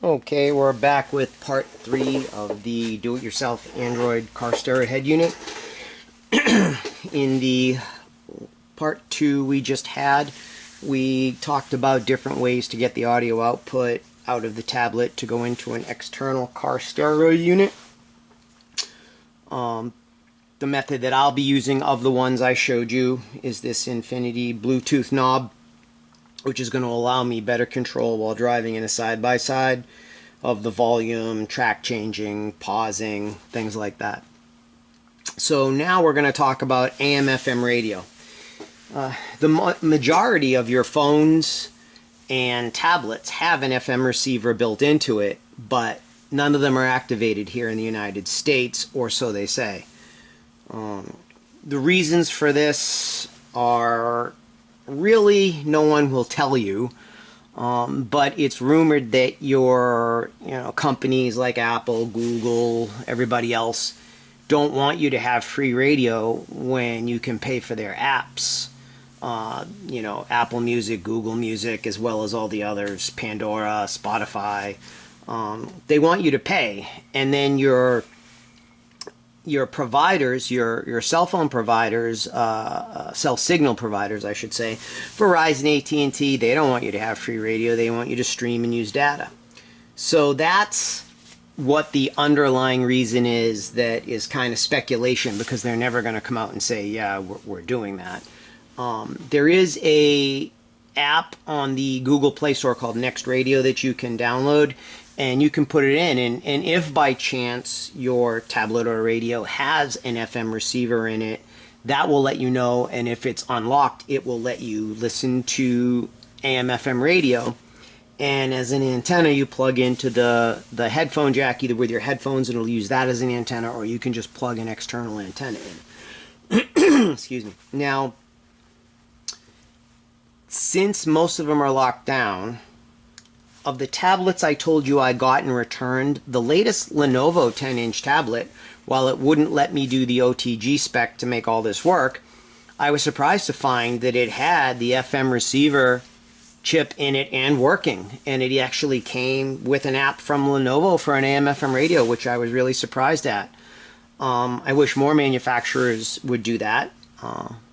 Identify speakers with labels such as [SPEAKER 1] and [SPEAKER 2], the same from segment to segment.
[SPEAKER 1] Okay, we're back with part 3 of the do-it-yourself Android car stereo head unit. In the part 2 we just had, we talked about different ways to get the audio output out of the tablet to go into an external car stereo unit. The method that I'll be using of the ones I showed you is this Infinity Bluetooth knob, which is going to allow me better control while driving in a side-by-side of the volume, track changing, pausing, things like that. So now we're going to talk about AM/FM radio. The majority of your phones and tablets have an FM receiver built into it, but none of them are activated here in the United States, or so they say. The reasons for this are really no one will tell you, but it's rumored that your companies like Apple, Google, everybody else don't want you to have free radio when you can pay for their apps. Apple Music, Google Music, as well as all the others, Pandora, Spotify. They want you to pay, and then your providers, your cell phone providers, cell signal providers, I should say, Verizon, AT&T, they don't want you to have free radio. They want you to stream and use data. So that's what the underlying reason is. That is kind of speculation, because they're never going to come out and say, yeah, we're doing that. There is a app on the Google Play Store called Next Radio that you can download, and you can put it in, and if by chance your tablet or radio has an FM receiver in it, that will let you know, and if it's unlocked, it will let you listen to AM/FM radio. And as an antenna, you plug into the headphone jack, either with your headphones, and it'll use that as an antenna, or you can just plug an external antenna in. Excuse me. Now, since most of them are locked down, of the tablets I told you I got and returned, the latest Lenovo 10-inch tablet, while it wouldn't let me do the OTG spec to make all this work, I was surprised to find that it had the FM receiver chip in it and working. And it actually came with an app from Lenovo for an AM/FM radio, which I was really surprised at. I wish more manufacturers would do that,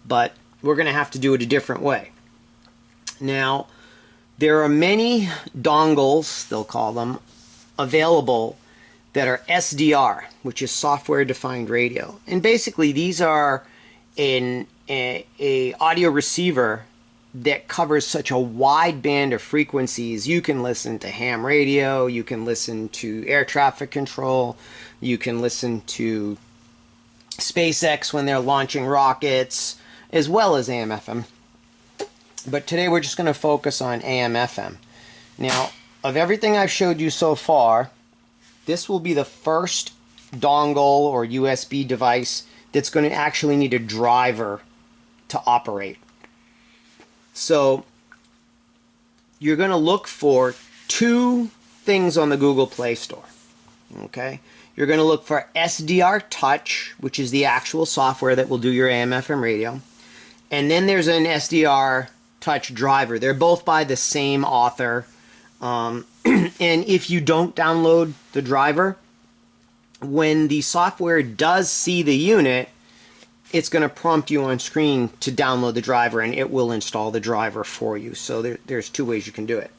[SPEAKER 1] but we're going to have to do it a different way. Now, there are many dongles, they'll call them, available that are SDR, which is software defined radio. And basically these are a audio receiver that covers such a wide band of frequencies. You can listen to ham radio, you can listen to air traffic control, you can listen to SpaceX when they're launching rockets, as well as AM/FM. But today we're just going to focus on AM/FM. Now, of everything I've showed you so far, this will be the first dongle or USB device that's going to actually need a driver to operate. So, you're going to look for two things on the Google Play Store. Okay? You're going to look for SDR Touch, which is the actual software that will do your AM/FM radio. And then there's an SDR Touch driver. They're both by the same author. And if you don't download the driver, when the software does see the unit, it's going to prompt you on screen to download the driver, and it will install the driver for you. So there's two ways you can do it.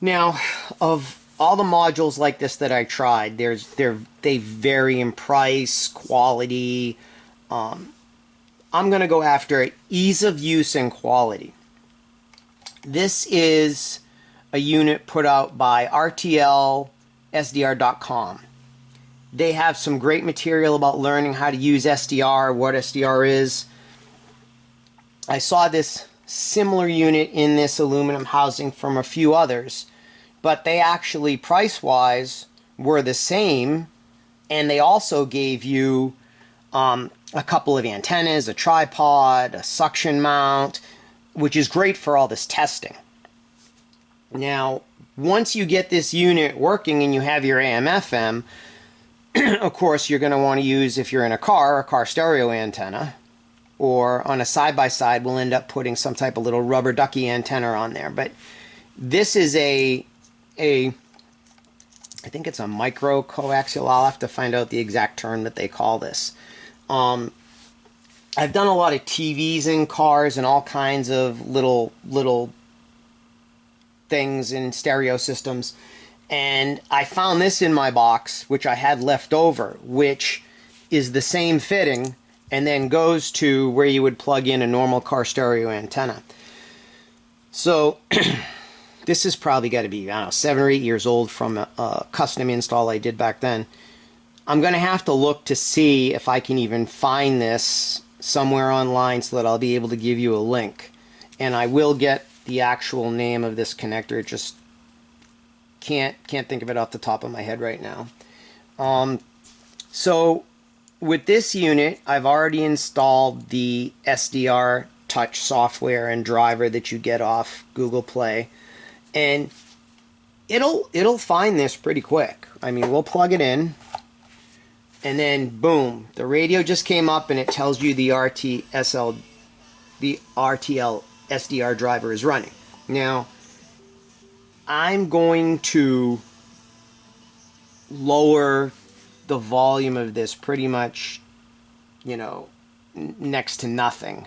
[SPEAKER 1] Now, of all the modules like this that I tried, they vary in price, quality. I'm going to go after ease of use and quality. This is a unit put out by RTLSDR.com. They have some great material about learning how to use SDR, what SDR is. I saw this similar unit in this aluminum housing from a few others, but they actually, price-wise, were the same, and they also gave you a couple of antennas, a tripod, a suction mount, which is great for all this testing. Now, once you get this unit working and you have your AM/FM, of course you're going to want to use, if you're in a car stereo antenna, or on a side-by-side, we'll end up putting some type of little rubber ducky antenna on there. But this is a I think it's a micro coaxial. I'll have to find out the exact term that they call this. I've done a lot of TVs in cars and all kinds of little things in stereo systems, and I found this in my box, which I had left over, which is the same fitting and then goes to where you would plug in a normal car stereo antenna. So this has probably got to be, I don't know, 7 or 8 years old from a custom install I did back then. I'm going to have to look to see if I can even find this somewhere online so that I'll be able to give you a link. And I will get the actual name of this connector. Just can't think of it off the top of my head right now. So with this unit, I've already installed the SDR Touch software and driver that you get off Google Play, and it'll find this pretty quick. I mean, we'll plug it in, and then boom, the radio just came up and it tells you the RTL SDR driver is running. Now, I'm going to lower the volume of this pretty much, you know, next to nothing.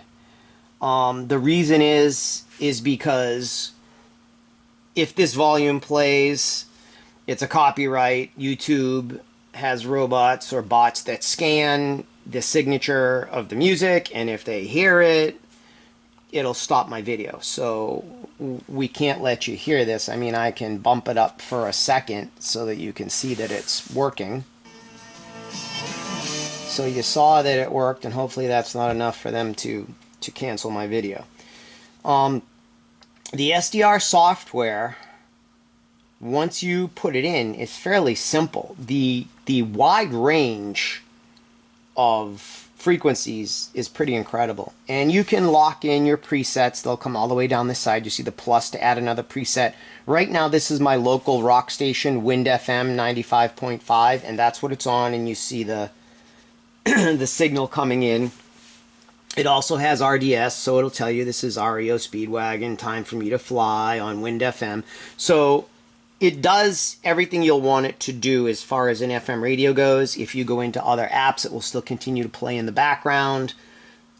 [SPEAKER 1] The reason is because if this volume plays, it's a copyright. YouTube has robots or bots that scan the signature of the music, and if they hear it, it'll stop my video. So we can't let you hear this. I mean, I can bump it up for a second so that you can see that it's working. So you saw that it worked, and hopefully that's not enough for them to cancel my video. The SDR software, once you put it in, it's fairly simple. The wide range of frequencies is pretty incredible, and you can lock in your presets. They'll come all the way down the side. You see the plus to add another preset. Right now this is my local rock station, Wind FM 95.5, and that's what it's on, and you see the the signal coming in. It also has RDS, so it'll tell you this is REO Speedwagon, time for me to fly on Wind FM. So it does everything you'll want it to do as far as an FM radio goes. If you go into other apps, it will still continue to play in the background.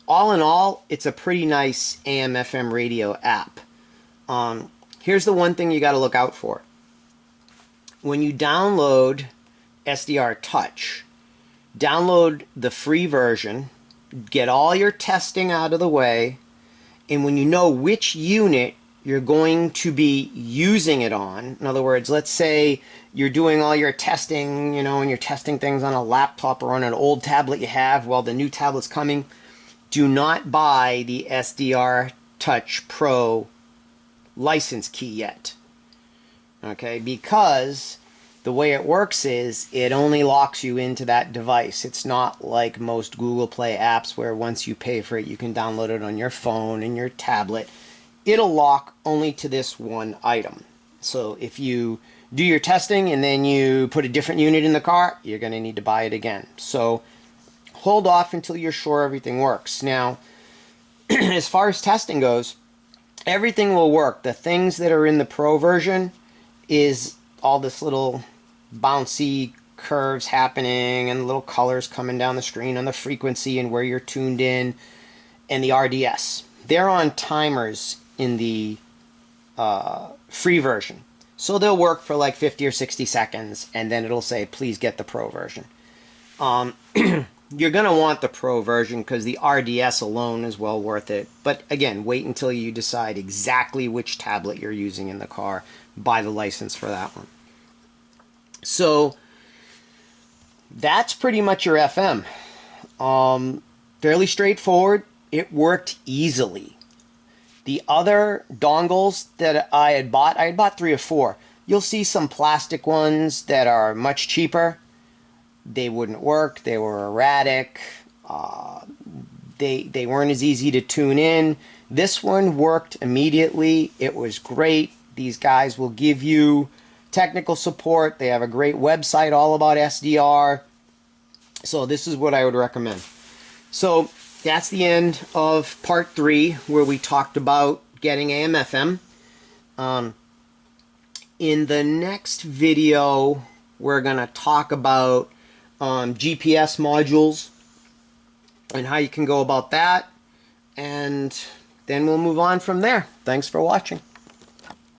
[SPEAKER 1] All in all, it's a pretty nice AM FM radio app. Here's the one thing you got to look out for. When you download SDR Touch, download the free version, get all your testing out of the way, and when you know which unit you're going to be using it on, in other words, let's say you're doing all your testing, you know, and you're testing things on a laptop or on an old tablet you have while the new tablet's coming, do not buy the SDR Touch Pro license key yet. Okay, because the way it works is it only locks you into that device. It's not like most Google Play apps where once you pay for it, you can download it on your phone and your tablet. It'll lock only to this one item. So if you do your testing and then you put a different unit in the car, you're going to need to buy it again. So hold off until you're sure everything works. Now, as far as testing goes, everything will work. The things that are in the Pro version is all this little bouncy curves happening and little colors coming down the screen on the frequency and where you're tuned in, and the RDS. They're on timers in the free version. So they'll work for like 50 or 60 seconds, and then it'll say, please get the Pro version. You're going to want the Pro version because the RDS alone is well worth it. But again, wait until you decide exactly which tablet you're using in the car. Buy the license for that one. So that's pretty much your FM. Fairly straightforward. It worked easily. The other dongles that I had bought 3 or 4. You'll see some plastic ones that are much cheaper. They wouldn't work. They were erratic. They weren't as easy to tune in. This one worked immediately. It was great. These guys will give you technical support. They have a great website all about SDR. So this is what I would recommend. So that's the end of part 3, where we talked about getting AM/FM. In the next video, we're going to talk about GPS modules and how you can go about that, and then we'll move on from there. Thanks for watching.